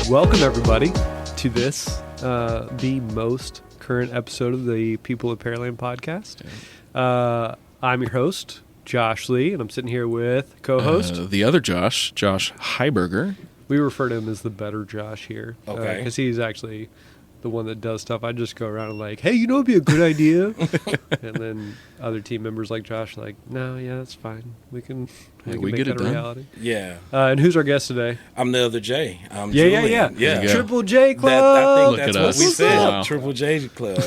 Welcome, everybody, to this, the most current episode of the People of Pearland podcast. I'm your host, Josh Lee, and I'm sitting here with co-host. The other Josh Heiberger. We refer to him as the better Josh here. Okay. Because he's actually the one that does stuff. I just go around and like, hey, you know, it'd be a good idea. And then other team members like Josh are like, no, yeah, that's fine. We can we make get that it a done. reality. Yeah. And who's our guest today? I'm the other J. I'm Yeah. Julian. There you go. Triple J Club. I think Look that's at what us. we said. Wow. Triple J Club.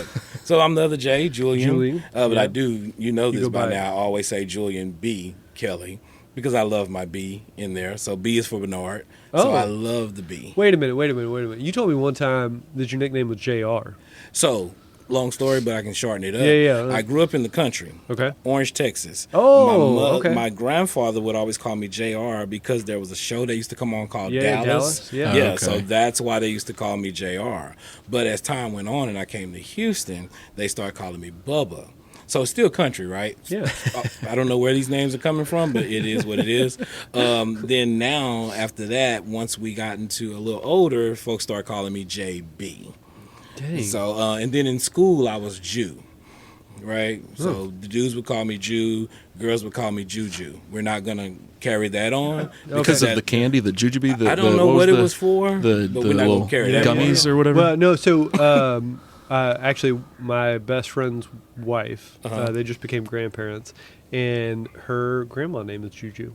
So I'm the other J, Julian. But yeah. I do, you know You this go by by- now. I always say Julian B. Kelly because I love my B in there. So B is for Bernard. Oh. So I love the B. Wait a minute. You told me one time that your nickname was JR. So, long story, but I can shorten it up. Yeah. I grew up in the country. Okay. Orange, Texas. Oh, okay. My grandfather would always call me JR because there was a show that used to come on called Yeah, Dallas. Yeah. Yeah, okay. so that's why they used to call me JR. But as time went on and I came to Houston, they started calling me Bubba. So it's still country, right? Yeah. I don't know where these names are coming from, but it is what it is. Then now, after that, once we got into a little older, folks started calling me JB. Dang. So, and then in school, I was Jew, right? So the dudes would call me Jew, girls would call me Juju. We're not going to carry that on. Because Okay. of the candy, the jujube. I don't know what it was for, The but we're not little going to carry that gummies on. or whatever. Well, no. So, actually, my best friend's wife, they just became grandparents, and her grandma name is Juju.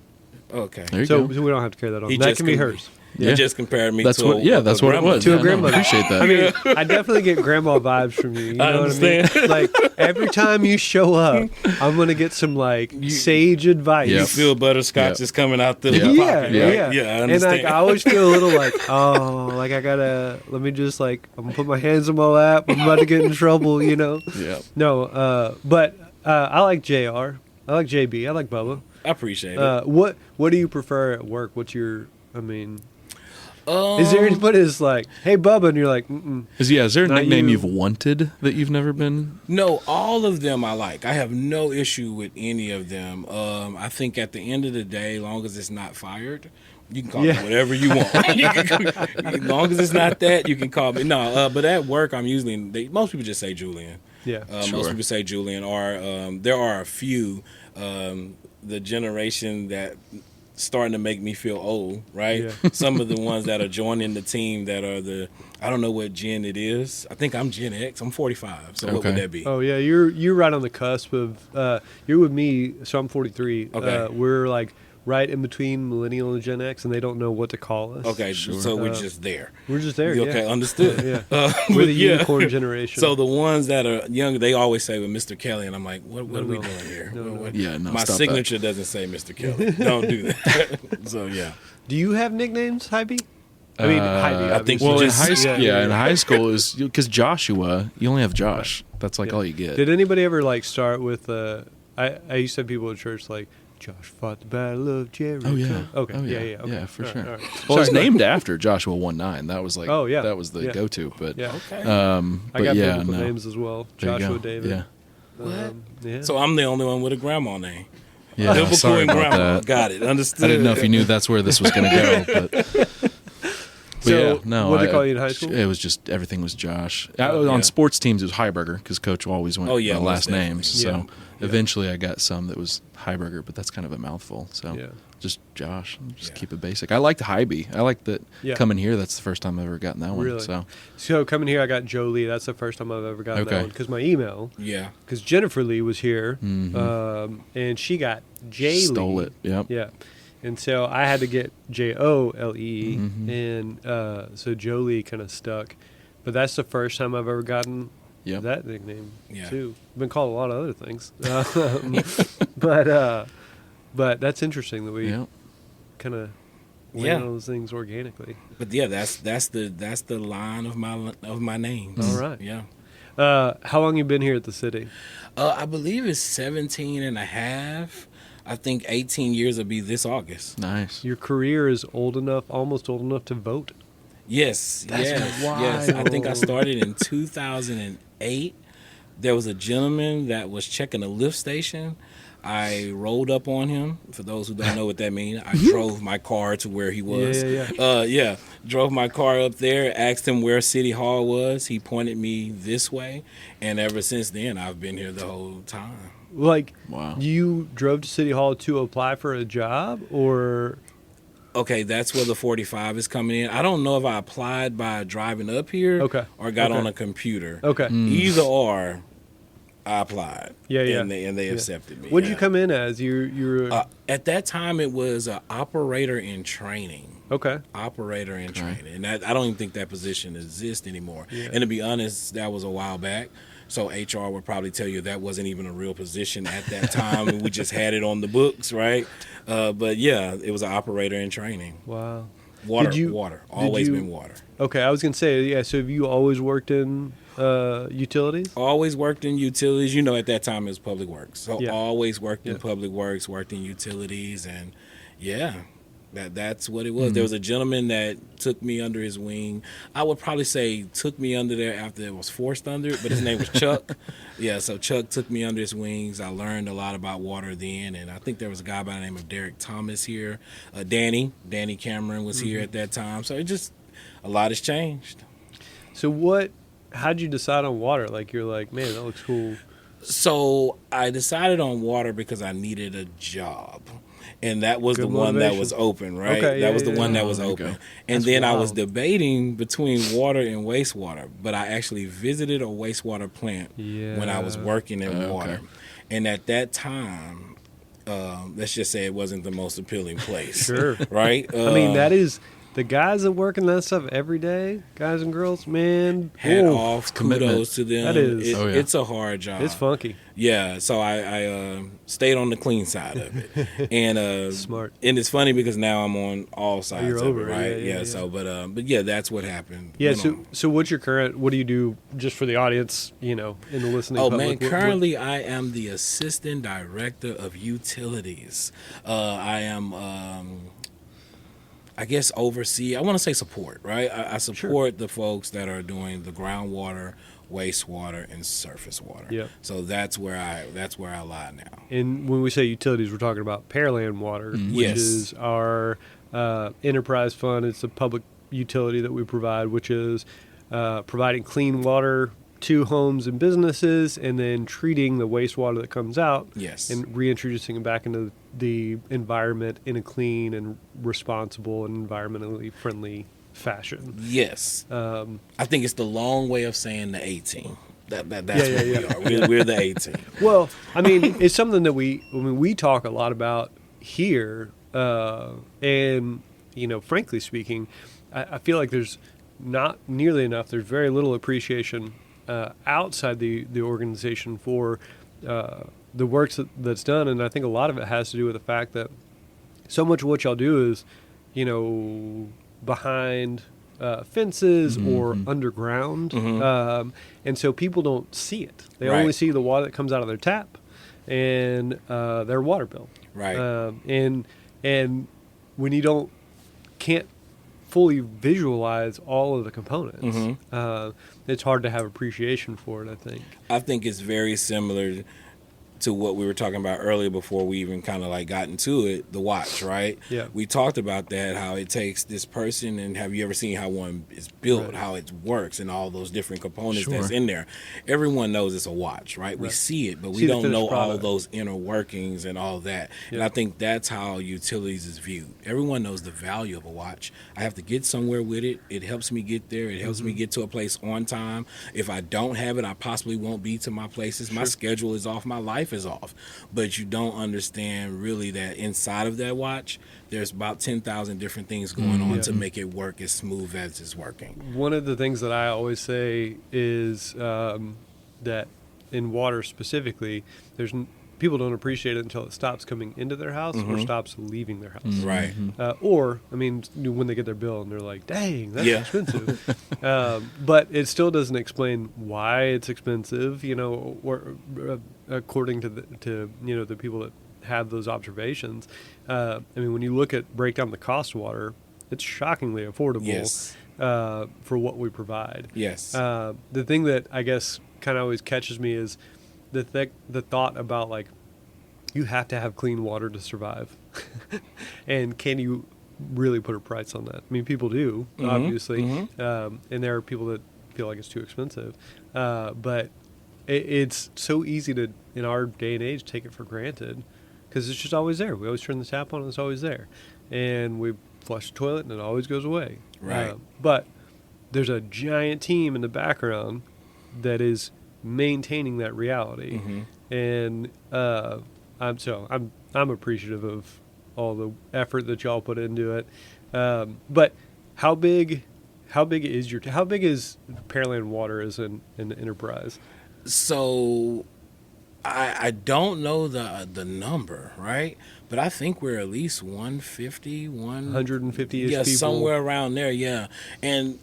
Okay. there you So go. we don't have to carry that on. He That just can be can- hers. You just compared me That's to what. That's what it was. To a Yeah, no, grandmother. I appreciate that. I mean, I definitely get grandma vibes from you. You know I understand. what I mean? Like every time you show up, I'm gonna get some like sage advice. You Yep. feel butterscotch Yep. is coming out the Yeah. pocket, Yeah, right? yeah. Yeah, I And understand. like I always feel a little like, oh, like I gotta let me just like I'm gonna put my hands on my lap. I'm about to get in trouble, you know. Yeah. No, but I like JR. I like JB. I like Bubba. I appreciate it. What do you prefer at work? What's your? I mean, is there anybody that's like, hey Bubba, and you're like, mm-mm. Is there a Not nickname you. you've wanted that you've never been? No, all of them I like. I have no issue with any of them. I think at the end of the day, long as it's not fired, you can call me whatever you want. As long as it's not that, you can call me. No, but at work, I'm usually, most people just say Julian. Yeah. Most Sure. people say Julian, or there are a few, the generation that starting to make me feel old, right? Yeah. Some of the ones that are joining the team that are I don't know what gen it is. I think I'm Gen X. I'm 45. So what would Okay. that be? Oh yeah, you're right on the cusp of. You're with me, so I'm 43. Okay. We're like right in between millennial and Gen X, and they don't know what to call us. Okay, Sure. so we're just there. We're just there. Okay, Yeah. understood. Yeah. But We're the yeah. unicorn generation. So the ones that are young, they always say with Mr. Kelly, and I'm like, what are we No. doing here? No, no. What- Yeah, no, My stop signature doesn't say Mr. Kelly. Don't do that. So yeah. do you have nicknames, Hybe? I mean, Hybe. I think obviously. Well, in just- high school, yeah. in high school is because Joshua, you only have Josh. That's like Yeah. all you get. Did anybody ever like start with? I used to have people at church like, Josh fought the battle of Jericho. Oh yeah. Okay. Oh, yeah. Okay. Yeah, for All right, sure. all right. Well, it's Sorry. named after Joshua 1-9. That was like. Oh, yeah. That was the Yeah. go-to. But Yeah. Okay. I but got yeah, biblical no. names as well. There you Joshua, go. David. Yeah. Yeah. So I'm the only one with a grandma name. Yeah. Biblical Sorry and about grandma. that. Got it. Understood. I didn't know if you knew that's where this was going to go, but So, yeah, no. what'd they call you in high school? It was just everything was Josh. yeah. On sports teams, it was Heiberger because Coach always went Oh, yeah, by most last definitely. names. Yeah. So eventually, I got some that was Heiberger, but that's kind of a mouthful. So Yeah. just Josh, just Yeah. keep it basic. I liked Hybe. I like that Yeah. coming here. That's the first time I've ever gotten that one. Really? So coming here, I got Joe Lee. That's the first time I've ever gotten that Okay. one because my email, Yeah. because Jennifer Lee was here, Mhm. and she got J stole Lee. it. Yep. Yeah, and so I had to get JOLE, Mhm. and so Jolie kind of stuck. But that's the first time I've ever gotten Yep. that nickname Yeah. too. I've been called a lot of other things, but that's interesting that we Yep. kind of Yeah. land on those things organically. But yeah, that's the line of my names. All right. Yeah. How long you been here at the city? I believe it's 17 and a half. I think 18 years will be this August. Nice. Your career is almost old enough to vote. Yes. That's yes. I think I wild. started in 2008. There was a gentleman that was checking a lift station. I rolled up on him. For those who don't know what that means, I drove my car to where he was. Drove my car up there, asked him where City Hall was. He pointed me this way, and ever since then, I've been here the whole time. Like, Wow. you drove to City Hall to apply for a job, or? Okay, that's where the 45 is coming in. I don't know if I applied by driving up here or got on a computer. Okay. Either or, I applied. And they accepted me. What did you come in as? You were at that time, it was an operator in training. Okay. Operator in training. And I don't even think that position exists anymore. Yeah. And to be honest, that was a while back. So HR would probably tell you that wasn't even a real position at that time. We just had it on the books, right? But yeah, it was an operator in training. Wow. Water. Always been water. Okay, I was going to say, yeah, so have you always worked in utilities? Always worked in utilities. You know, at that time it was public works. So always worked in public works, worked in utilities, and that's what it was. There was a gentleman that took me under his wing. I would probably say took me under there after it was forced under it, but his name was Chuck. So Chuck took me under his wings. I learned a lot about water then, and I think there was a guy by the name of Derek Thomas here. Danny Cameron was here at that time. So it just, a lot has changed. So how'd you decide on water? Like, you're like, man, that looks cool. So I decided on water because I needed a job. And that was the one that was open, right? Okay, that was the one that was open. And then I was debating between water and wastewater, but I actually visited a wastewater plant when I was working in water. And at that time, let's just say it wasn't the most appealing place. Sure. Right? I mean, that is... The guys that work in that stuff every day, guys and girls, man. Hat off, kudos to them. That is. It's a hard job. It's funky. Yeah, so I stayed on the clean side of it. And smart. And it's funny because now I'm on all sides of it, right? Yeah. So but yeah, that's what happened. Yeah, so what's your what do you do just for the audience, in the listening public? Man, currently I am the assistant director of utilities. I am I guess oversee, I want to say support, right? I support the folks that are doing the groundwater, wastewater, and surface water. Yep. So that's where I lie now. And when we say utilities, we're talking about Pearland Water, which is our enterprise fund. It's a public utility that we provide, which is providing clean water to homes and businesses, and then treating the wastewater that comes out and reintroducing it back into the environment in a clean and responsible and environmentally friendly fashion. Yes. I think it's the long way of saying the 18. That's what we are. We're the 18. Well, I mean, it's something that we talk a lot about here, and frankly speaking, I feel like there's not nearly enough. There's very little appreciation outside the organization for the work that's done, and I think a lot of it has to do with the fact that so much of what y'all do is, behind fences or underground, and so people don't see it. They only see the water that comes out of their tap and their water bill. Right. And when you can't fully visualize all of the components, it's hard to have appreciation for it, I think. I think it's very similar to what we were talking about earlier before we even kind of like got into it, the watch, right? Yeah. We talked about that, how it takes this person, and have you ever seen how one is built, how it works, and all those different components that's in there? Everyone knows it's a watch, right? We see it, but we don't know all those inner workings and all that. And I think that's how utilities is viewed. Everyone knows the value of a watch. I have to get somewhere with it. It helps me get there. It helps me get to a place on time. If I don't have it, I possibly won't be to my places. My schedule is off. My life is off. But you don't understand really that inside of that watch, there's about 10,000 different things going on to make it work as smooth as it's working. One of the things that I always say is that in water specifically, people don't appreciate it until it stops coming into their house or stops leaving their house. Right. Or, I mean, when they get their bill and they're like, dang, that's expensive. But it still doesn't explain why it's expensive, or according to the people that have those observations. I mean, when you break down the cost of water, it's shockingly affordable for what we provide. Yes. The thing that I guess kind of always catches me is the thought about, like, you have to have clean water to survive. And can you really put a price on that? I mean, people do, obviously, and there are people that feel like it's too expensive. But it's so easy to, in our day and age, take it for granted because it's just always there. We always turn the tap on and it's always there. And we flush the toilet and it always goes away. Right. But there's a giant team in the background that is maintaining that reality. And I'm appreciative of all the effort that y'all put into it. But how big is Pearland Water as an enterprise? So I don't know the number, right? But I think we're at least 150-ish 150-ish yeah, people. somewhere around there, yeah. And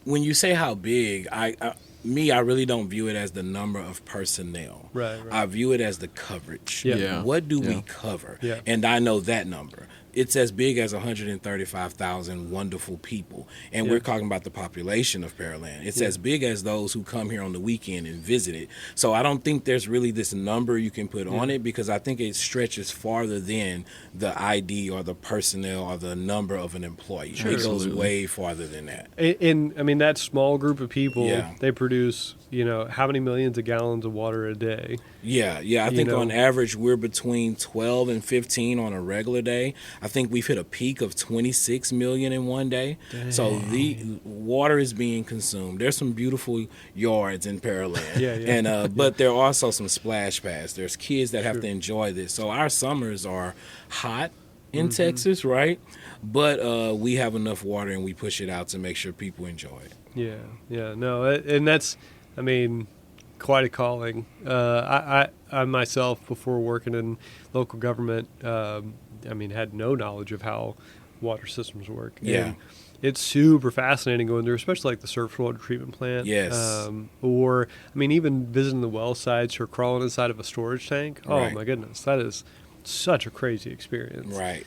when you say how big, I really don't view it as the number of personnel. Right. I view it as the coverage. Yeah. What do we cover? Yeah. And I know that number. It's as big as 135,000 wonderful people. And we're talking about the population of Pearland. It's as big as those who come here on the weekend and visit it. So I don't think there's really this number you can put on it because I think it stretches farther than the ID or the personnel or the number of an employee. Sure. It goes Absolutely. way farther than that. And I mean, that small group of people, Yeah. they produce, how many millions of gallons of water a day? Yeah. I think on average we're between 12 and 15 on a regular day. I think we've hit a peak of 26 million in one day. Dang. So the water is being consumed. There's some beautiful yards in Pearland. And but there are also some splash pads. There's kids that have to enjoy this. So our summers are hot in Texas, right? But we have enough water and we push it out to make sure people enjoy it. Yeah. No, and that's, I mean, quite a calling. I myself, before working in local government, had no knowledge of how water systems work. Yeah. And it's super fascinating going there, especially like the surface water treatment plant. Yes. Or, even visiting the well sites or crawling inside of a storage tank. Oh, Right. my goodness. That is such a crazy experience. Right.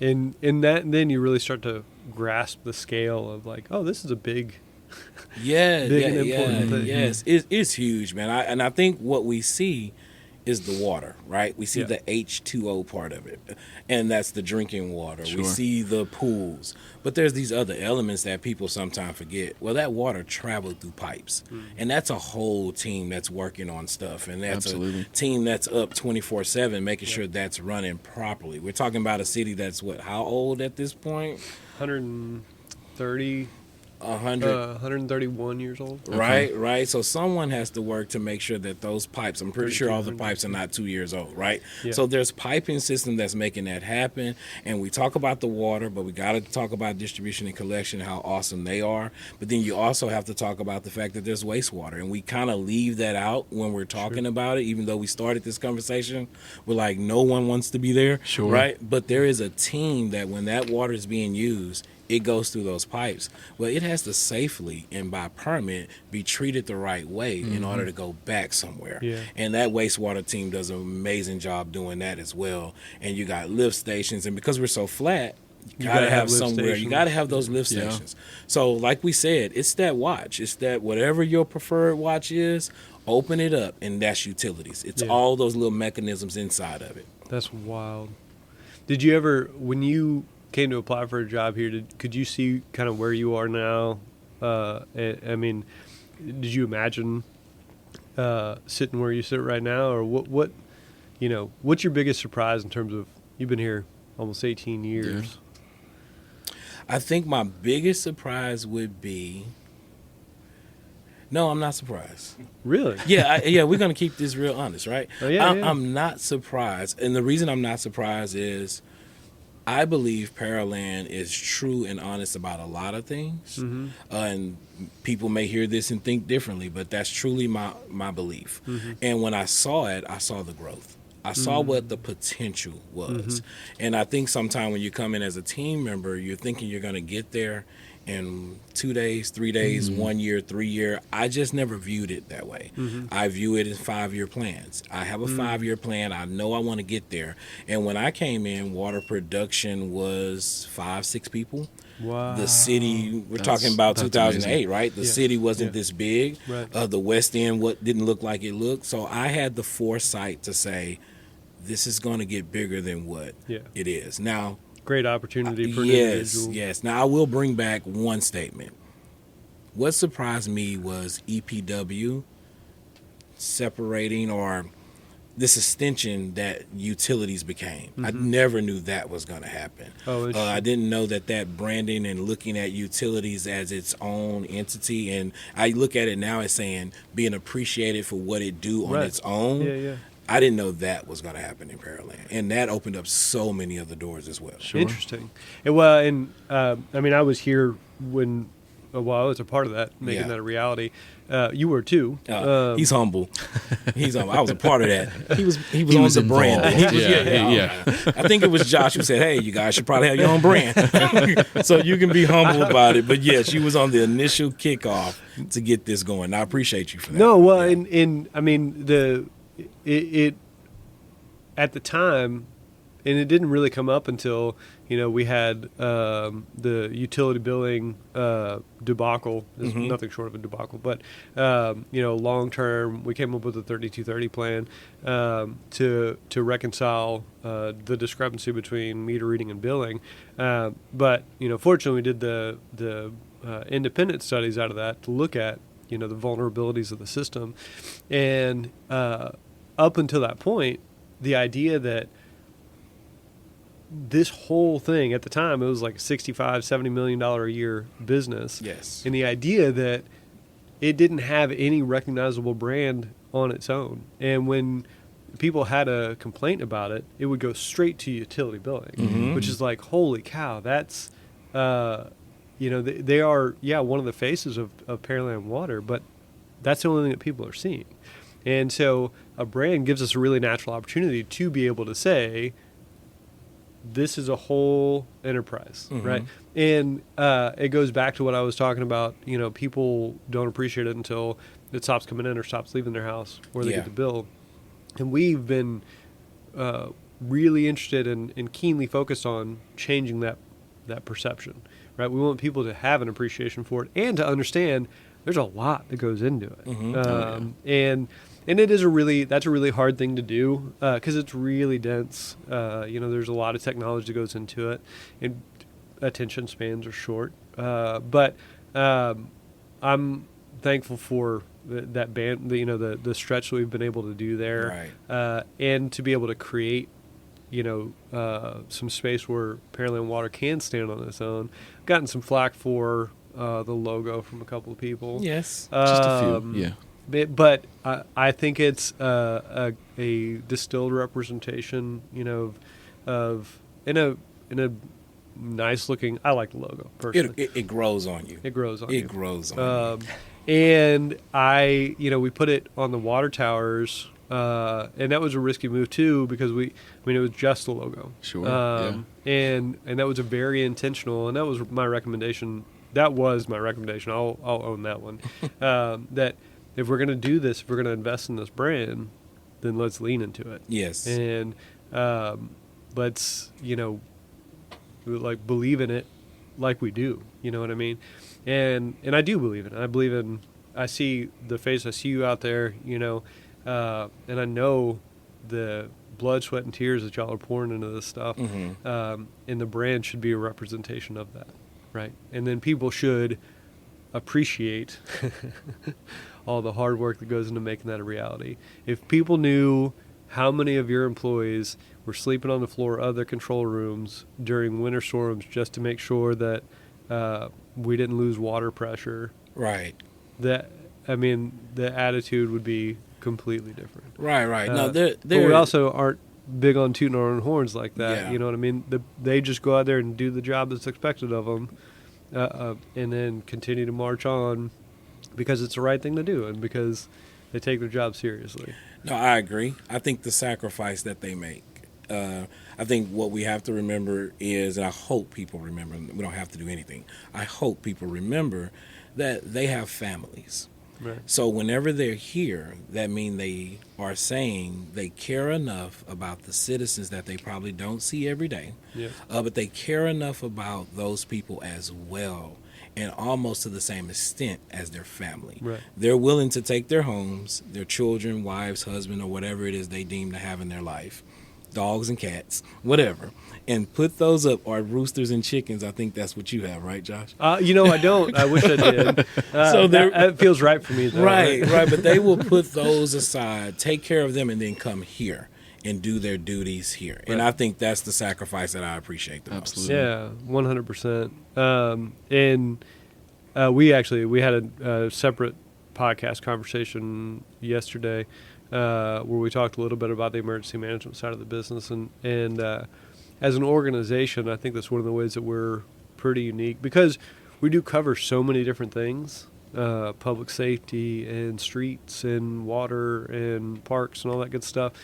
And then you really start to grasp the scale of like, oh, this is a big Yeah, big and important thing. yes. It's huge, man. I think what we see is the water, right? We see the H2O part of it, and that's the drinking water. Sure. We see the pools, but there's these other elements that people sometimes forget. Well, that water traveled through pipes, and that's a whole team that's working on stuff, and that's Absolutely. a team that's up 24/7, making sure that's running properly. We're talking about a city that's how old at this point? 130 131 years old. Right. So someone has to work to make sure that those pipes, I'm pretty sure all the pipes are not 2 years old, right? Yeah. So there's piping system that's making that happen. And we talk about the water, but we got to talk about distribution and collection, how awesome they are. But then you also have to talk about the fact that there's wastewater. And we kind of leave that out when we're talking about it, even though we started this conversation. We're like, no one wants to be there, Sure. right? But there is a team that when that water is being used, it goes through those pipes. Well, it has to safely and by permit be treated the right way in order to go back somewhere. Yeah. And that wastewater team does an amazing job doing that as well. And you got lift stations, and because we're so flat, you gotta have lift somewhere. stations. You gotta have those lift Yeah. stations. So, like we said, it's that watch. It's that whatever your preferred watch is, open it up, and that's utilities. It's all those little mechanisms inside of it. That's wild. Did you ever, when you came to apply for a job here, could you see kind of where you are now? I mean, did you imagine sitting where you sit right now, or what what's your biggest surprise in terms of, you've been here almost 18 years? I think my biggest surprise would be, no, I'm not surprised. Really? Yeah, we're gonna keep this real honest, right? Oh, yeah. I'm not surprised, and the reason I'm not surprised is I believe Pearland is true and honest about a lot of things, and people may hear this and think differently, but that's truly my belief. And when I saw it, I saw the growth. I saw what the potential was. And I think sometimes when you come in as a team member, you're thinking you're going to get there in 2 days, 3 days, 1 year, 3 year. I just never viewed it that way. I view it as 5-year plans. I have a 5-year plan. I know I want to get there. And when I came in, water production was 5-6 people. Wow. The city, we're talking about that's 2008, amazing. right? The Yeah. city wasn't Yeah. this big. Right. The West End didn't look like it looked. So I had the foresight to say, this is going to get bigger than what it is. Now, great opportunity for an individual. Yes. Now, I will bring back one statement. What surprised me was EPW separating, or this extension that utilities became. I never knew that was going to happen. I didn't know that branding and looking at utilities as its own entity, and I look at it now as saying being appreciated for what it do on its own. Yeah. I didn't know that was going to happen in Pearland, and that opened up so many other doors as well. Sure. Interesting. And I mean, I was here when, I was a part of that, making that a reality. You were too. He's humble. He's humble. I was a part of that. He was on the brand. I think it was Josh who said, "Hey, you guys should probably have your own brand." So you can be humble about it. But yes, she was on the initial kickoff to get this going. I appreciate you for that. No, well, and I mean it at the time, and it didn't really come up until we had the utility billing debacle. There's nothing short of a debacle, but long term, we came up with a 3230 plan to reconcile the discrepancy between meter reading and billing. But fortunately, we did the independent studies out of that to look at the vulnerabilities of the system, and up until that point, the idea that this whole thing at the time, it was like a $65-70 million a year business. Yes. And the idea that it didn't have any recognizable brand on its own. And when people had a complaint about it, it would go straight to utility billing, which is like, holy cow, that's, they are, one of the faces of Pearland Water, but that's the only thing that people are seeing. And so a brand gives us a really natural opportunity to be able to say, this is a whole enterprise, right? And it goes back to what I was talking about. People don't appreciate it until it stops coming in or stops leaving their house, or they get the bill. And we've been really interested and keenly focused on changing that perception, right? We want people to have an appreciation for it and to understand there's a lot that goes into it. And it is that's a really hard thing to do because it's really dense. There's a lot of technology that goes into it, and attention spans are short. But I'm thankful for that band, the stretch that we've been able to do there, and to be able to create, some space where Pearland Water can stand on its own. Gotten some flack for the logo from a couple of people. Yes, just a few. Yeah. But I think it's a distilled representation, of in a nice looking. I like the logo personally. It grows on you. It grows on you. It grows on you. And we put it on the water towers, and that was a risky move too because it was just the logo. Sure. And that was a very intentional, and that was my recommendation. That was my recommendation. I'll own that one. That. If we're going to do this, if we're going to invest in this brand, then let's lean into it. Yes. And let's, believe in it like we do. You know what I mean? And I do believe in it. I see the face, I see you out there, and I know the blood, sweat, and tears that y'all are pouring into this stuff. And the brand should be a representation of that, right? And then people should appreciate all the hard work that goes into making that a reality. If people knew how many of your employees were sleeping on the floor of their control rooms during winter storms just to make sure that we didn't lose water pressure, right? The attitude would be completely different. Right. No, but we also aren't big on tooting our own horns like that. Yeah. You know what I mean? They just go out there and do the job that's expected of them, and then continue to march on because it's the right thing to do and because they take their job seriously. No, I agree. I think the sacrifice that they make. I think what we have to remember is, and I hope people remember, we don't have to do anything. I hope people remember that they have families. Right. So whenever they're here, that means they are saying they care enough about the citizens that they probably don't see every day, but they care enough about those people as well, and almost to the same extent as their family. Right. They're willing to take their homes, their children, wives, husband, or whatever it is they deem to have in their life, dogs and cats, whatever, and put those up, or roosters and chickens. I think that's what you have, right, Josh? I don't. I wish I did. So that feels right for me, though. Right. But they will put those aside, take care of them, and then come here and do their duties here. And I think that's the sacrifice that I appreciate the most. Absolutely. Yeah, 100%. And we had a separate podcast conversation yesterday where we talked a little bit about the emergency management side of the business. And as an organization, I think that's one of the ways that we're pretty unique because we do cover so many different things, public safety and streets and water and parks and all that good stuff.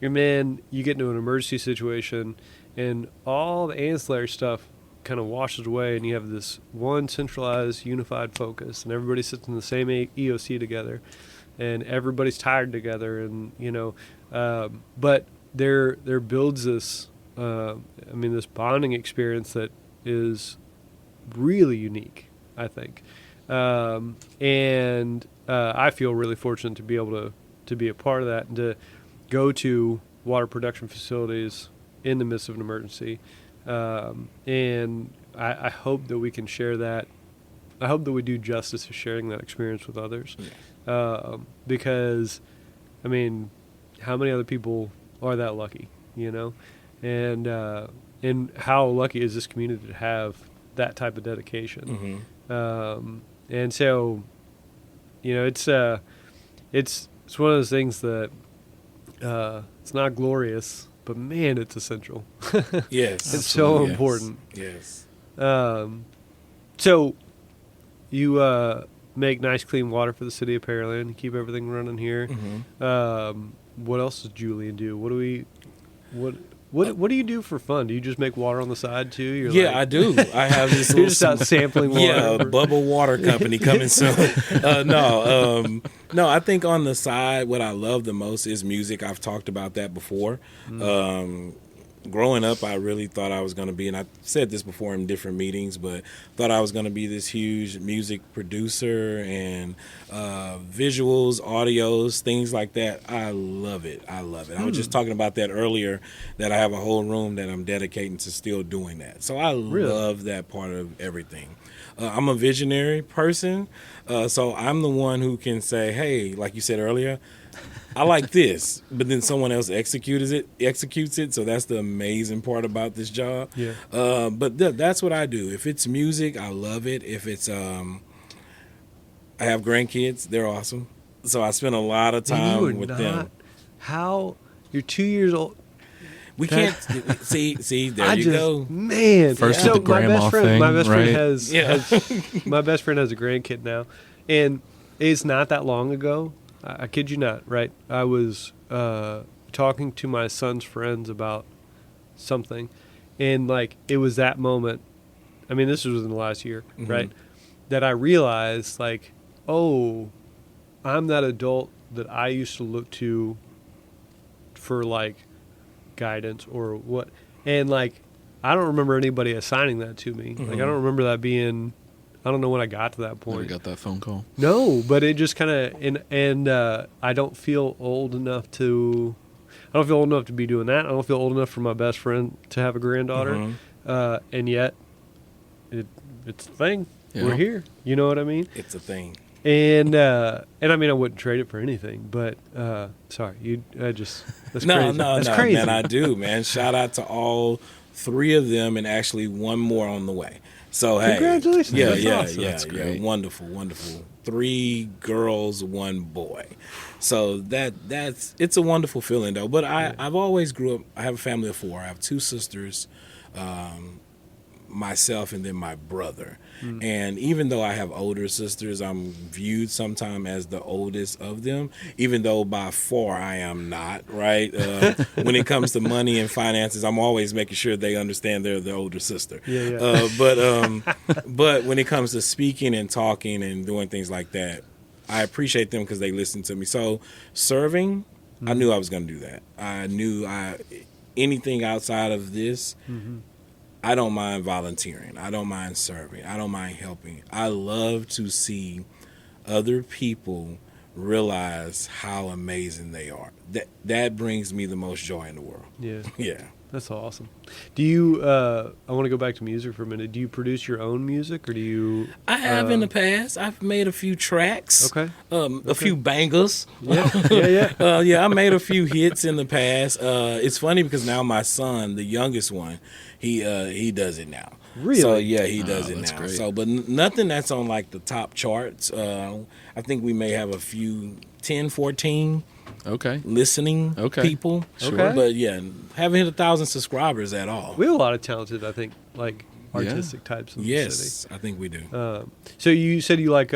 And then you get into an emergency situation and all the ancillary stuff kind of washes away, and you have this one centralized, unified focus, and everybody sits in the same EOC together, and everybody's tired together, and but there builds this, this bonding experience that is really unique, I think, and I feel really fortunate to be able to be a part of that and to go to water production facilities in the midst of an emergency. And I hope that we can share that. I hope that we do justice to sharing that experience with others. Because, how many other people are that lucky, And how lucky is this community to have that type of dedication? Mm-hmm. And so, it's one of those things that it's not glorious, but man, it's essential. Yes. It's so important. Yes. So you make nice, clean water for the city of Pearland. You keep everything running here. Mm-hmm. What else does Julian do? What do you do for fun? Do you just make water on the side too? I do. I have this You're just out sampling water. Yeah, Bubble Water Company coming soon. No, I think on the side, what I love the most is music. I've talked about that before. Growing up, I really thought I was going to be, and I said this before in different meetings, but thought I was going to be this huge music producer and visuals, audios, things like that. I love it. I was just talking about that earlier, that I have a whole room that I'm dedicating to still doing that. So I love that part of everything. I'm a visionary person, so I'm the one who can say, hey, like you said earlier, I like this, but then someone else executes it. So that's the amazing part about this job. Yeah. But that's what I do. If it's music, I love it. If it's, I have grandkids. They're awesome. So I spend a lot of time with them. How? You're 2 years old. We can't see. There you go. Man, first with the grandma thing, my best friend right? has my best friend has a grandkid now, and it's not that long ago. I kid you not, right? I was talking to my son's friends about something, and it was that moment. This was in the last year, Mm-hmm. right? That I realized, oh, I'm that adult that I used to look to for guidance or what, and I don't remember anybody assigning that to me. Mm-hmm. I don't remember that being. I don't know when I got to that point. Never got that phone call. No, but it just kind of and I don't feel old enough to. I don't feel old enough to be doing that. I don't feel old enough for my best friend to have a granddaughter, Mm-hmm. And yet, it's a thing. Yeah. We're here. You know what I mean? It's a thing. And I wouldn't trade it for anything. But sorry, that's crazy. No, That's crazy. man, I do, man. Shout out to all three of them, and actually one more on the way. So hey, Congratulations. Yeah, That's yeah, awesome. yeah, That's great. Wonderful. 3 girls, 1 boy. So it's a wonderful feeling though. But I've always grew up. I have a family of 4. I have 2 sisters, myself, and then my brother. And even though I have older sisters, I'm viewed sometimes as the oldest of them, even though by far I am not, right? When it comes to money and finances, I'm always making sure they understand they're the older sister. Yeah. But when it comes to speaking and talking and doing things like that, I appreciate them because they listen to me. So serving, I knew I was going to do that. I knew anything outside of this, I don't mind volunteering. I don't mind serving. I don't mind helping. I love to see other people realize how amazing they are. That brings me the most joy in the world. Yeah. Yeah. That's awesome. Do you, I want to go back to music for a minute. Do you produce your own music or do you? I have in the past. I've made a few tracks. Okay. A few bangers. Yeah. Yeah. Yeah, I made a few hits in the past. It's funny because now my son, the youngest one, he does it now. Really? So yeah, he does it that's now. great. So, but nothing that's on like the top charts. I think we may have a few 10, 14 Okay. listening people. Sure. Okay. But yeah, haven't hit 1,000 subscribers at all. We have a lot of talented, I think, like artistic types in the Yes, city. I think we do. So you said you like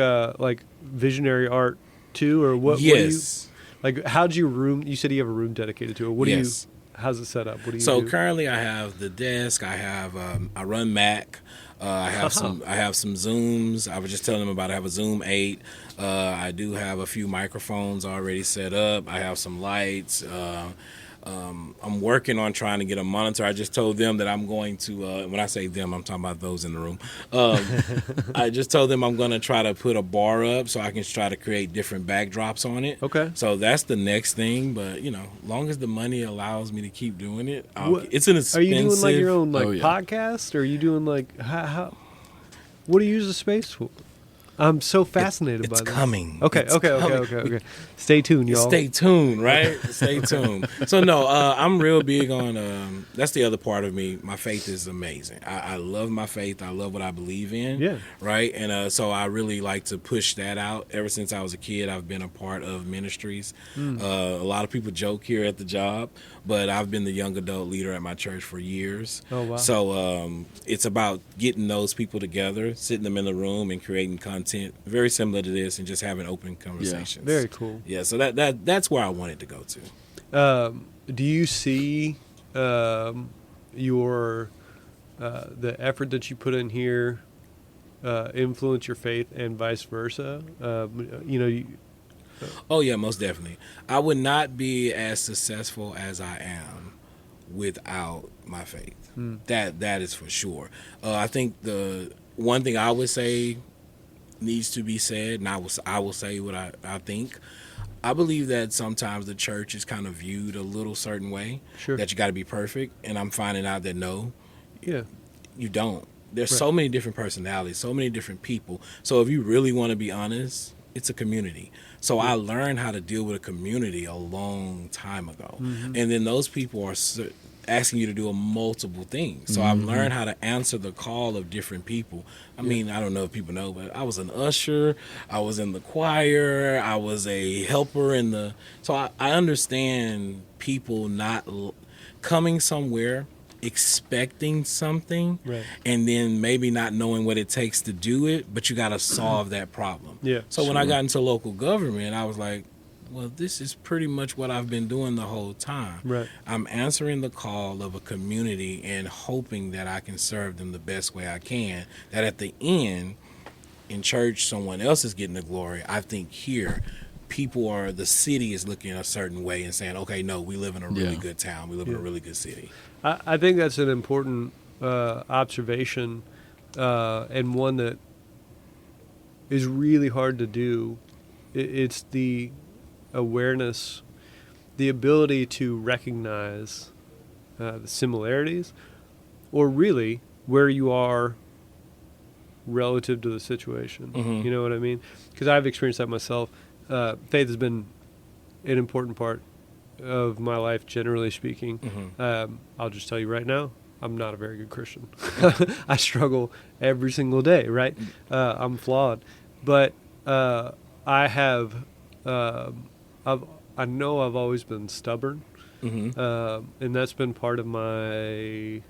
visionary art too, or what? Yes. What do you, like, how'd your room? You said you have a room dedicated to it. What Yes. do you? How's it set up? What do you So do? currently, I have the desk. I have I run Mac. I have some Zooms. I was just telling them about. I have a Zoom 8. I do have a few microphones already set up. I have some lights. I'm working on trying to get a monitor. I just told them that I'm going to. When I say them, I'm talking about those in the room. I just told them I'm going to try to put a bar up so I can try to create different backdrops on it. Okay. So that's the next thing. But long as the money allows me to keep doing it, What- it's an expensive. Are you doing like your own like Oh, yeah. podcast, or are you doing like how? What do you use the space for? I'm so fascinated by It's this. coming. Okay, It's okay, coming. okay. Stay tuned, y'all. Stay tuned, right? Stay tuned. So no, I'm real big on. That's the other part of me. My faith is amazing. I love my faith. I love what I believe in. Yeah. Right. And so I really like to push that out. Ever since I was a kid, I've been a part of ministries. A lot of people joke here at the job, but I've been the young adult leader at my church for years. Oh, wow. So it's about getting those people together, sitting them in the room, and creating content very similar to this, and just having open conversations. Very cool. Yeah, so that's where I wanted to go to. Do you see your the effort that you put in here influence your faith and vice versa? Oh yeah, most definitely. I would not be as successful as I am without my faith. That is for sure. I think the one thing I would say needs to be said, and I will say what I think. I believe that sometimes the church is kind of viewed a little certain way. Sure. That you got to be perfect, and I'm finding out that no, Yeah. you don't. There's Right. so many different personalities, so many different people. So if you really want to be honest, it's a community. So I learned how to deal with a community a long time ago. And then those people are asking you to do multiple things. So I've learned how to answer the call of different people. I mean, I don't know if people know, but I was an usher. I was in the choir. I was a helper in the... So I understand people not coming somewhere expecting something, Right. and then maybe not knowing what it takes to do it, but you got to solve that problem. Yeah, So when I got into local government, I was like, well, this is pretty much what I've been doing the whole time. Right. I'm answering the call of a community and hoping that I can serve them the best way I can. That at the end, in church, someone else is getting the glory. I think here, the city is looking a certain way and saying, okay, no, we live in a really good town. We live in a really good city. I think that's an important observation, and one that is really hard to do. It's the awareness, the ability to recognize the similarities, or really where you are relative to the situation. Mhm. You know what I mean? Because I've experienced that myself. Faith has been an important part of my life, generally speaking. I'll just tell you right now, I'm not a very good Christian. I struggle every single day, right? I'm flawed. But I have, I know I've always been stubborn. And that's been part of my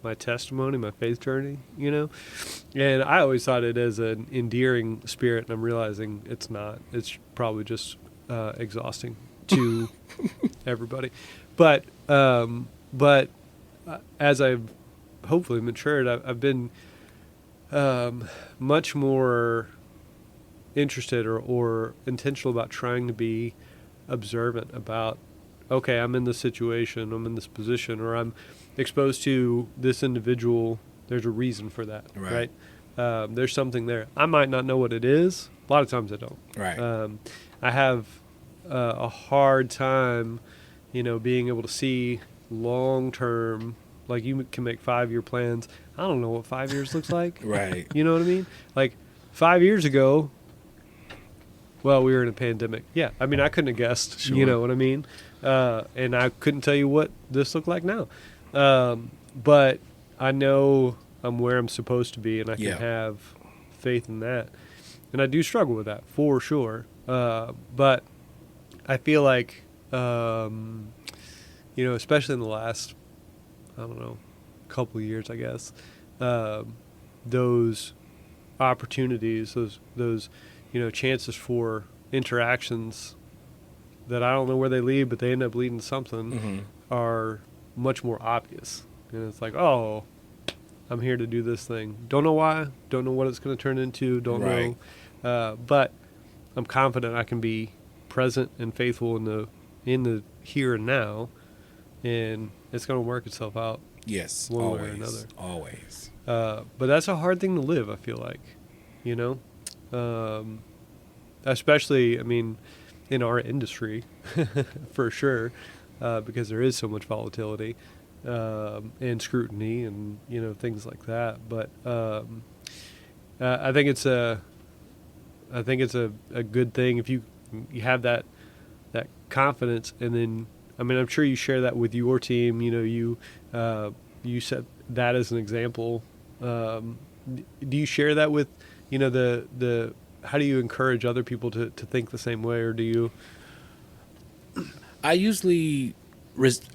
my testimony, my faith journey, And I always thought it as an endearing spirit, and I'm realizing it's not. It's probably just exhausting to everybody. But as I've hopefully matured, I've been much more interested or intentional about trying to be observant about, okay, I'm in this situation, I'm in this position, or I'm exposed to this individual. There's a reason for that, right? There's something there. I might not know what it is, A lot of times I don't. Right. I have a hard time, being able to see long term. Like you can make 5-year plans. I don't know what 5 years looks like. Right. You know what I mean? Like 5 years ago, well, we were in a pandemic. Yeah, I mean, I couldn't have guessed. Sure. You know what I mean? And I couldn't tell you what this looked like now. But I know I'm where I'm supposed to be, and I can have faith in that. And I do struggle with that for sure. But I feel like, especially in the last, I don't know, couple of years, I guess, those opportunities, those chances for interactions that I don't know where they lead, but they end up leading to something, are much more obvious. And it's like, oh, I'm here to do this thing. Don't know why. Don't know what it's going to turn into. Don't know. But I'm confident I can be present and faithful in the here and now, and it's going to work itself out. Yes, one always, way or another. Always. But that's a hard thing to live, I feel like, especially, I mean, in our industry, for sure, because there is so much volatility and scrutiny and, things like that. But I think it's a good thing if you have that confidence, and then, I mean, I'm sure you share that with your team. You set that as an example. Do you share that with, the how do you encourage other people to think the same way, or do you? I usually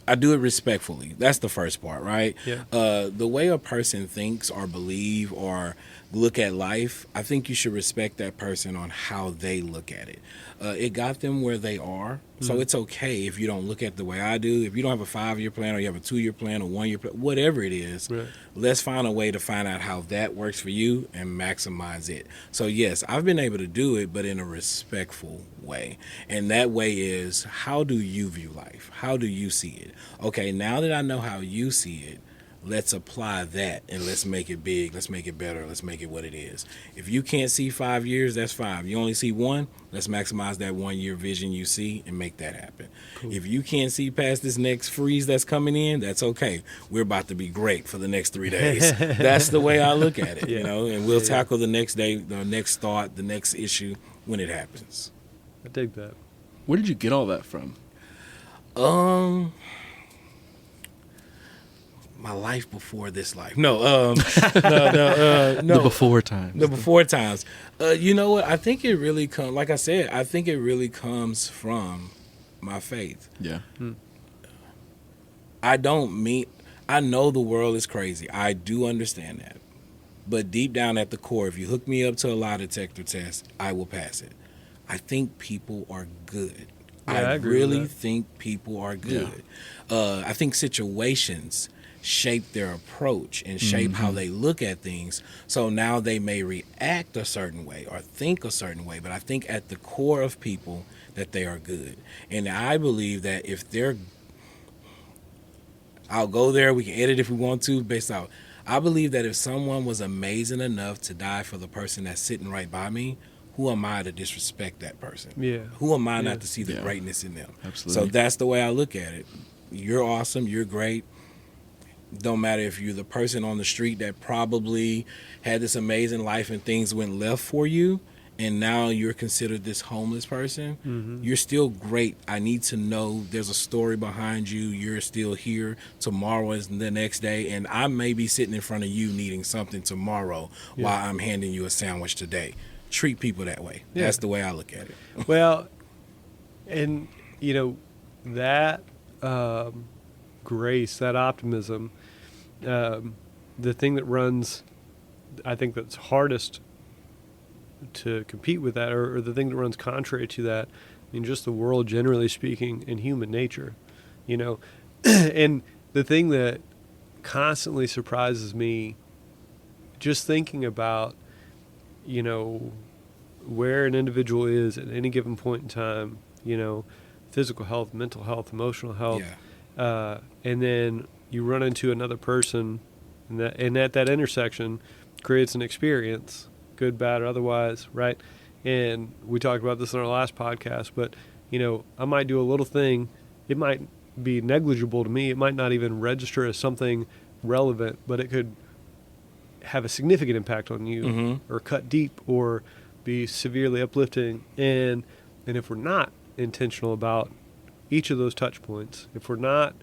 I do it respectfully. That's the first part, right? Yeah. The way a person thinks or believe or look at life, I think you should respect that person on how they look at it. It got them where they are, so it's okay if you don't look at it the way I do. If you don't have a 5-year plan, or you have a 2-year plan, or 1-year plan, whatever it is, Right. Let's find a way to find out how that works for you and maximize it. So yes, I've been able to do it, but in a respectful way. And that way is, how do you view life? How do you see it? Okay, now that I know how you see it, let's apply that and let's make it big. Let's make it better. Let's make it what it is. If you can't see 5 years, that's fine. If you only see one, let's maximize that 1-year vision you see and make that happen. Cool. If you can't see past this next freeze that's coming in, that's okay. We're about to be great for the next 3 days. That's the way I look at it, and we'll tackle the next day, the next thought, the next issue when it happens. I dig that. Where did you get all that from? My life before this life. No. The before times. The before times. You know what? I think it really comes, like I said, I think it really comes from my faith. Yeah. I know the world is crazy. I do understand that. But deep down at the core, if you hook me up to a lie detector test, I will pass it. I think people are good. Yeah, I agree really with that. think people are good. I think situations shape their approach and shape how they look at things. So now they may react a certain way or think a certain way, but I think at the core of people that they are good. And I believe that if I'll go there, we can edit if we want to, based out. I believe that if someone was amazing enough to die for the person that's sitting right by me, who am I to disrespect that person? Yeah. Who am I not Yeah. to see the greatness in them? Absolutely. So that's the way I look at it. You're awesome. You're great. Don't matter if you're the person on the street that probably had this amazing life and things went left for you, and now you're considered this homeless person. You're still great. I need to know there's a story behind you. You're still here. Tomorrow is the next day, and I may be sitting in front of you needing something tomorrow while I'm handing you a sandwich today. Treat people that way. Yeah. That's the way I look at it. Well, and that grace, that optimism, the thing that runs, I think that's hardest to compete with that, or the thing that runs contrary to that, I mean, just the world generally speaking, and human nature, and the thing that constantly surprises me, just thinking about, where an individual is at any given point in time, physical health, mental health, emotional health, and then you run into another person, and at that intersection creates an experience, good, bad, or otherwise, right? And we talked about this in our last podcast, but, I might do a little thing. It might be negligible to me. It might not even register as something relevant, but it could have a significant impact on you, or cut deep, or be severely uplifting. And if we're not intentional about each of those touch points, if we're not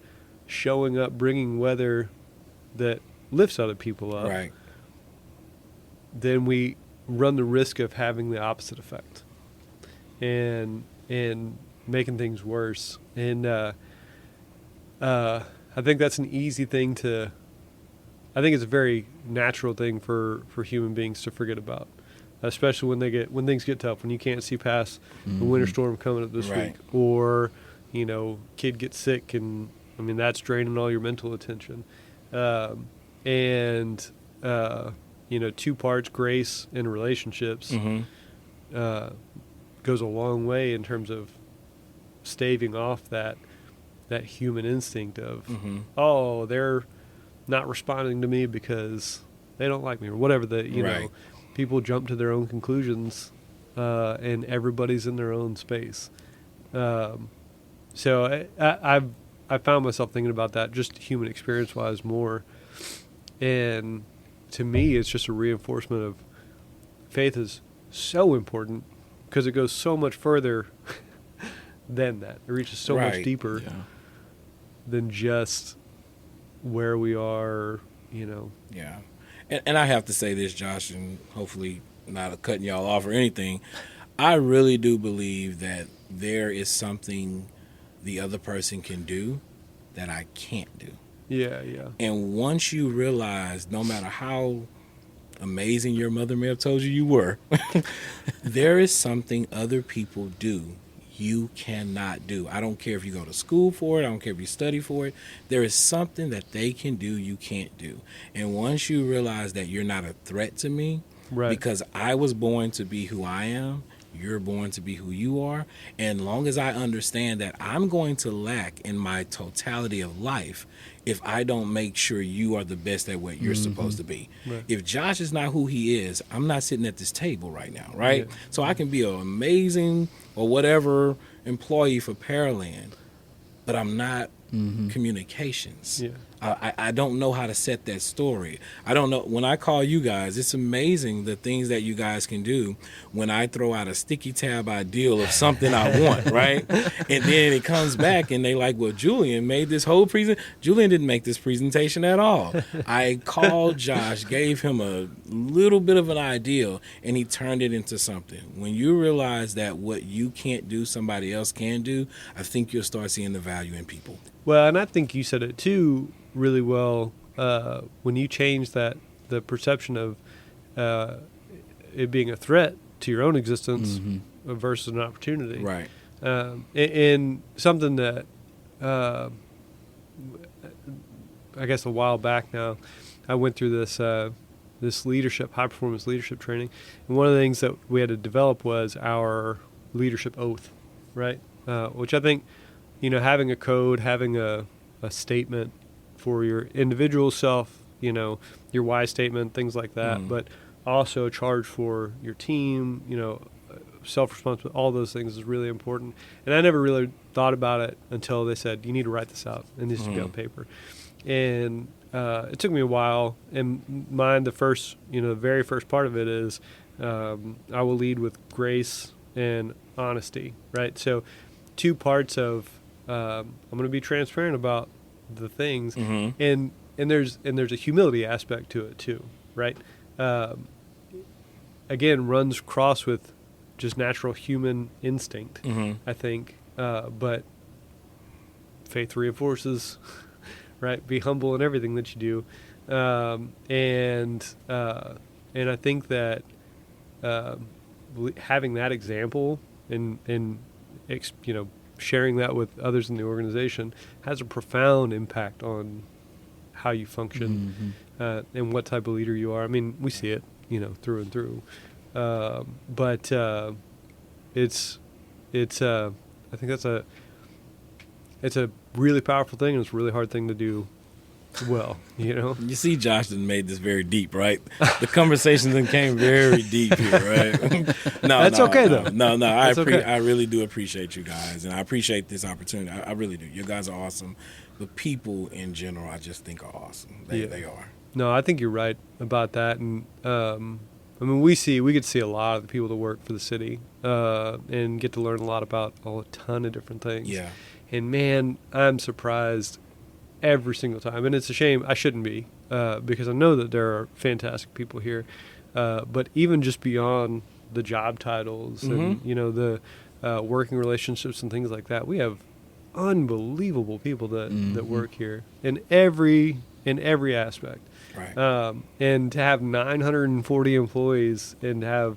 showing up, bringing weather that lifts other people up, Right. then we run the risk of having the opposite effect and making things worse. And I think that's an easy thing I think it's a very natural thing for human beings to forget about, especially when things get tough, when you can't see past the winter storm coming up this Right. week, or kid gets sick, and that's draining all your mental attention. And two parts, grace and relationships, goes a long way in terms of staving off that human instinct of, oh, they're not responding to me because they don't like me, or whatever. Right. People jump to their own conclusions, and everybody's in their own space. So I found myself thinking about that, just human experience wise, more. And to me, it's just a reinforcement of faith is so important, because it goes so much further than that. It reaches so much Right. deeper than just where we are, Yeah. And I have to say this, Josh, and hopefully not cutting y'all off or anything. I really do believe that there is something the other person can do that I can't do. Yeah. And once you realize, no matter how amazing your mother may have told you were, there is something other people do you cannot do. I don't care if you go to school for it. I don't care if you study for it. There is something that they can do you can't do. And once you realize that you're not a threat to me, Right. because I was born to be who I am, you're born to be who you are. And long as I understand that I'm going to lack in my totality of life if I don't make sure you are the best at what you're supposed to be. Right. If Josh is not who he is, I'm not sitting at this table right now, right? Yeah. So I can be an amazing or whatever employee for Pearland, but I'm not communications. Yeah. I don't know how to set that story. I don't know. When I call you guys, it's amazing the things that you guys can do when I throw out a sticky tab ideal of something I want, right? And then it comes back and they like, well, Julian made this whole Julian didn't make this presentation at all. I called Josh, gave him a little bit of an ideal, and he turned it into something. When you realize that what you can't do, somebody else can do, I think you'll start seeing the value in people. Well, and I think you said it too really well, when you change the perception of it being a threat to your own existence versus an opportunity. Right. And something that I guess a while back now, I went through this high performance leadership training, and one of the things that we had to develop was our leadership oath, right? Which I think, having a code, having a statement for your individual self, your why statement, things like that, but also a charge for your team, self-responsibility, all those things is really important. And I never really thought about it until they said, you need to write this out. It needs to be on paper. And it took me a while. And mine, the very first part of it is, I will lead with grace and honesty, right? So 2 parts of, I'm going to be transparent about the things, and there's a humility aspect to it too, right? Again, runs cross with just natural human instinct, I think, but faith reinforces, right? Be humble in everything that you do, and I think that having that example and sharing that with others in the organization has a profound impact on how you function and what type of leader you are. I mean, we see it, through and through. But it's I think it's a really powerful thing, and it's a really hard thing to do Well, you know. You see, Josh done made this very deep, right? The conversation then came very deep here, right? That's okay, though. No, That's okay. I really do appreciate you guys, and I appreciate this opportunity. I really do. You guys are awesome. The people in general, I just think are awesome. They are. No, I think you're right about that, and I mean, we get to see a lot of the people that work for the city, and get to learn a lot about a ton of different things. Yeah. And man, I'm surprised every single time, and it's a shame. I shouldn't be, because I know that there are fantastic people here, but even just beyond the job titles and the working relationships and things like that, we have unbelievable people that work here in every aspect. Right. And to have 940 employees and have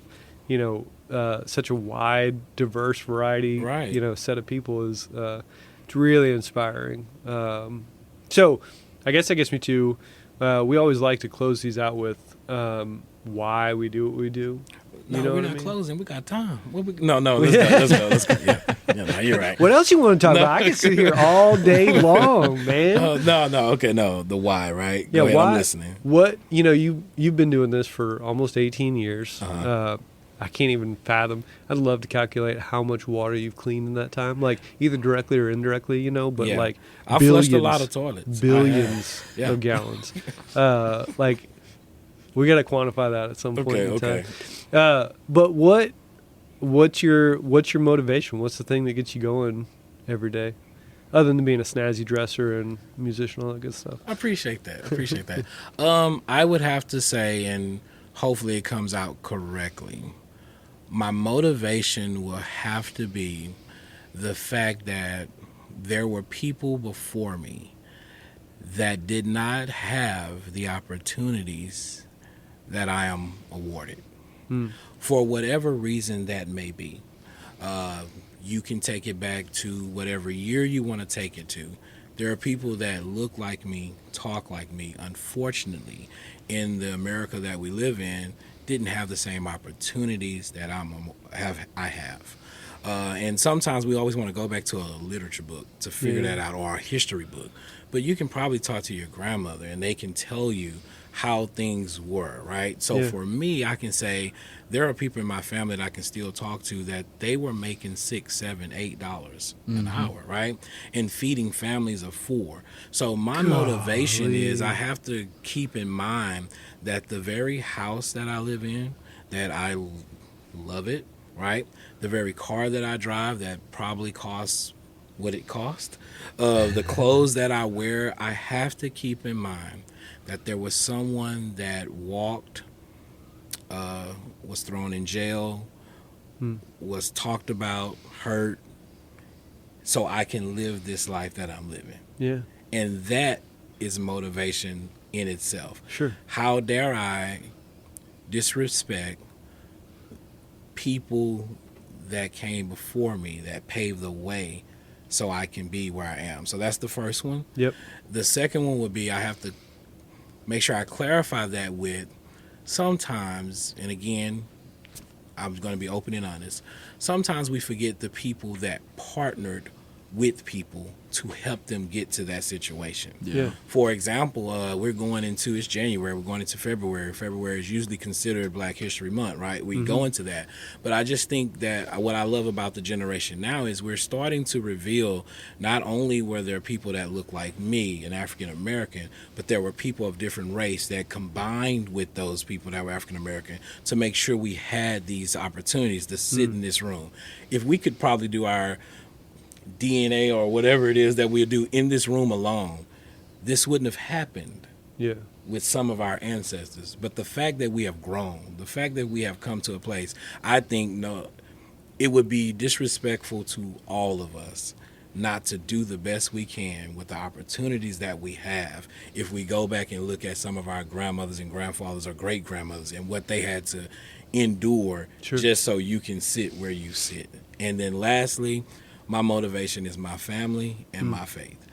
such a wide, diverse variety, Right. Set of people is it's really inspiring. So I guess that gets me to, we always like to close these out with why we do what we do. No, we're not closing. We got time. No, let's go. Yeah, no, you're right. What else you want to talk about? I can sit here all day long, man. The why, right? Yeah, Go ahead, why? I'm listening. What you've been doing this for almost 18 years. I can't even fathom. I'd love to calculate how much water you've cleaned in that time, like either directly or indirectly, but Yeah. like I flushed a lot of toilets. billions Yeah. of gallons. Like we got to quantify that at some point in time. But what's your motivation? What's the thing that gets you going every day, other than being a snazzy dresser and musician, all that good stuff? I appreciate that. I would have to say, and hopefully it comes out correctly, my motivation will have to be the fact that there were people before me that did not have the opportunities that I am awarded. For whatever reason that may be. You can take it back to whatever year you want to take it to. There are people that look like me, talk like me, unfortunately, in the America that we live in, didn't have the same opportunities that I have. And sometimes we always want to go back to a literature book to figure that out, or a history book. But you can probably talk to your grandmother, and they can tell you how things were, right? So for me, I can say there are people in my family that I can still talk to that they were making $6, $7, $8 an hour, right? And feeding families of 4. So my motivation is I have to keep in mind that the very house that I live in, that I love it, right? The very car that I drive that probably costs what it cost, the clothes that I wear, I have to keep in mind that there was someone that walked, was thrown in jail, was talked about, hurt, so I can live this life that I'm living. Yeah. And that is motivation in itself. Sure. How dare I disrespect people that came before me, that paved the way so I can be where I am? So that's the first one. Yep. The second one would be I have to make sure I clarify that with sometimes, and again, I'm going to be open and honest, sometimes we forget the people that partnered with people to help them get to that situation. Yeah. For example, it's January, we're going into February. February is usually considered Black History Month, right? We go into that. But I just think that what I love about the generation now is we're starting to reveal not only were there people that look like me, an African American, but there were people of different race that combined with those people that were African American to make sure we had these opportunities to sit in this room. If we could probably do our DNA or whatever it is that we'll do in this room alone, this wouldn't have happened with some of our ancestors. But the fact that we have grown, the fact that we have come to a place, I think it would be disrespectful to all of us not to do the best we can with the opportunities that we have if we go back and look at some of our grandmothers and grandfathers or great-grandmothers and what they had to endure just so you can sit where you sit. And then lastly, my motivation is my family and my faith.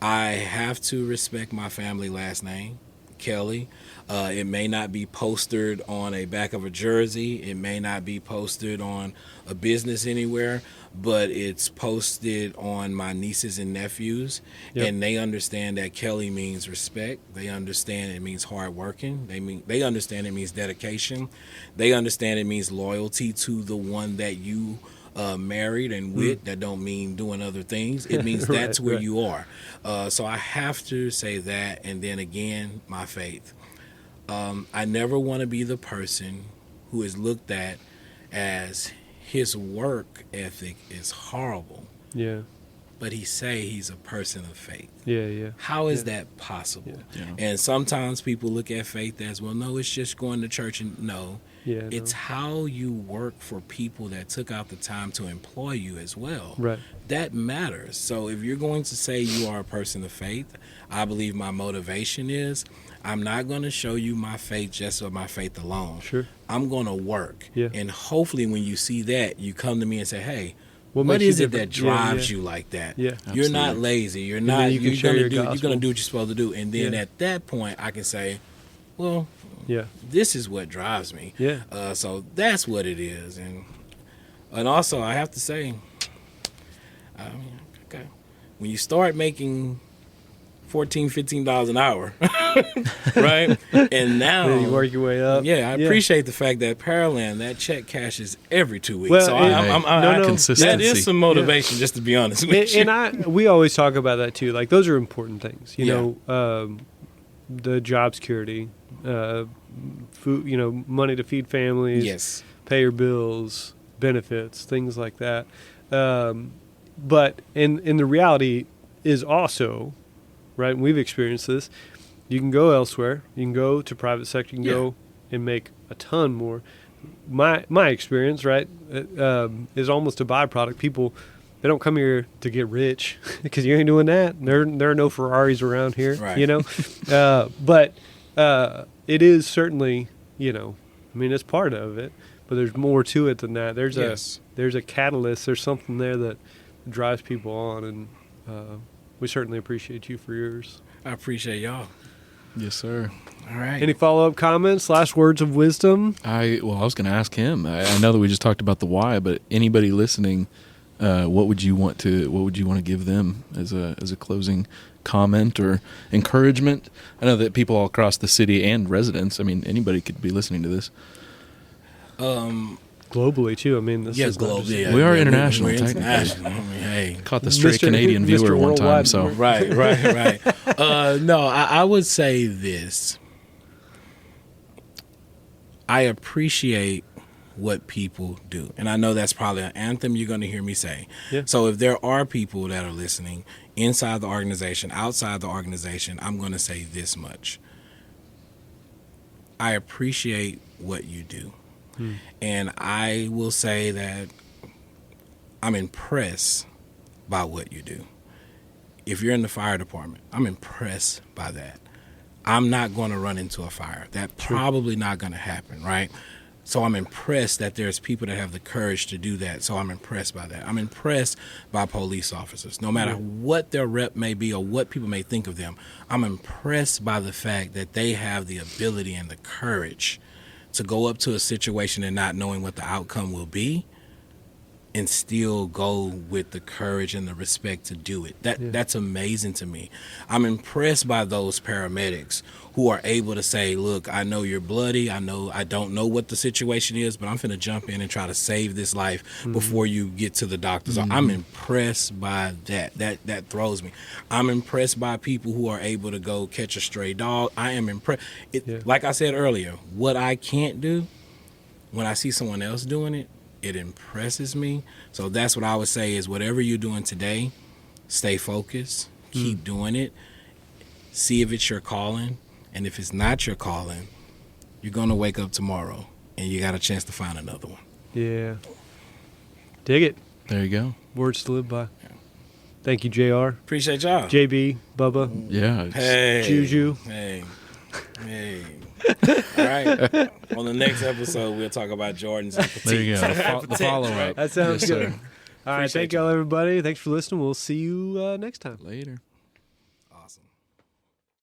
I have to respect my family last name. Kelly. It may not be posted on a back of a jersey. It may not be posted on a business anywhere, but it's posted on my nieces and nephews. Yep. And they understand that Kelly means respect. They understand it means hard working. They understand it means dedication. They understand it means loyalty to the one that you married and with. That don't mean doing other things. It means that's where you are. So I have to say that, and then again, my faith. I never want to be the person who is looked at as his work ethic is horrible. Yeah. But he say he's a person of faith. Yeah. How is that possible? Yeah. And sometimes people look at faith as, well, no, it's just going to church. And no, it's how you work for people that took out the time to employ you as well. Right. That matters. So if you're going to say you are a person of faith, I believe my motivation is, I'm not going to show you my faith just for my faith alone. Sure. I'm going to work. Yeah. And hopefully when you see that, you come to me and say, hey, What what makes you is it different? that drives you like that? Yeah. You're not Absolutely. lazy. You're then not. you can You're share gonna your do. You're gospel. gonna do what you're supposed to do. And then Yeah. at that point, I can say, well, Yeah. this is what drives me. Yeah. So that's what it is. And also I have to say, okay, when you start making $14-15 an hour, right? And now Then you work your way up. yeah, I appreciate the fact that Pearland, that check cashes every 2 weeks. Well, So no. Consistency. that is some motivation, just to be honest with you. And we always talk about that too. Like those are important things. You Yeah. know, the job security, food. You know, money to feed families. Yes. Pay your bills, benefits, things like that. But in the reality is also, right, and we've experienced this, you can go elsewhere. You can go to private sector. You can go and make a ton more. My experience, right, is almost a byproduct. People, they don't come here to get rich because you ain't doing that. There are no Ferraris around here, Right. you know. But it is certainly, you know, I mean, it's part of it. But there's more to it than that. There's a catalyst. There's something there that drives people on, and we certainly appreciate you for yours. I appreciate y'all. Yes, sir. All right. Any follow-up comments, last words of wisdom? I was going to ask him. I know that we just talked about the why, but anybody listening, what would you want to give them as a closing comment or encouragement? I know that people all across the city and residents, I mean, anybody could be listening to this. Globally, too. I mean, this is not global. just- Yeah, We are we're international, international. I mean, hey. Caught the stray Mr. Canadian viewer Mr. one time, Worldwide. so Right. No, I would say this. I appreciate what people do. And I know that's probably an anthem you're going to hear me say. Yeah. So if there are people that are listening inside the organization, outside the organization, I'm going to say this much. I appreciate what you do. And I will say that I'm impressed by what you do. If you're in the fire department, I'm impressed by that. I'm not going to run into a fire. That's probably not going to happen, right? So I'm impressed that there's people that have the courage to do that. So I'm impressed by that. I'm impressed by police officers. No matter what their rep may be or what people may think of them, I'm impressed by the fact that they have the ability and the courage to go up to a situation and not knowing what the outcome will be and still go with the courage and the respect to do it. That's amazing to me. I'm impressed by those paramedics who are able to say, look, I know you're bloody. I don't know what the situation is, but I'm finna jump in and try to save this life before you get to the doctor. So I'm impressed by that. That throws me. I'm impressed by people who are able to go catch a stray dog. I am impressed. Like I said earlier, what I can't do, when I see someone else doing it, it impresses me. So that's what I would say is whatever you're doing today, stay focused, keep doing it, see if it's your calling. And if it's not your calling, you're going to wake up tomorrow and you got a chance to find another one. Yeah. Dig it. there you go. Words to live by. Thank you, JR. Appreciate y'all. JB, Bubba, Yeah. Hey. Juju. Hey. All right. On the next episode, we'll talk about Jordans and There you petites. go. The follow-up. That sounds Yes, good. sir. All right. Appreciate Thank y'all, everybody. Thanks for listening. We'll see you next time. Later.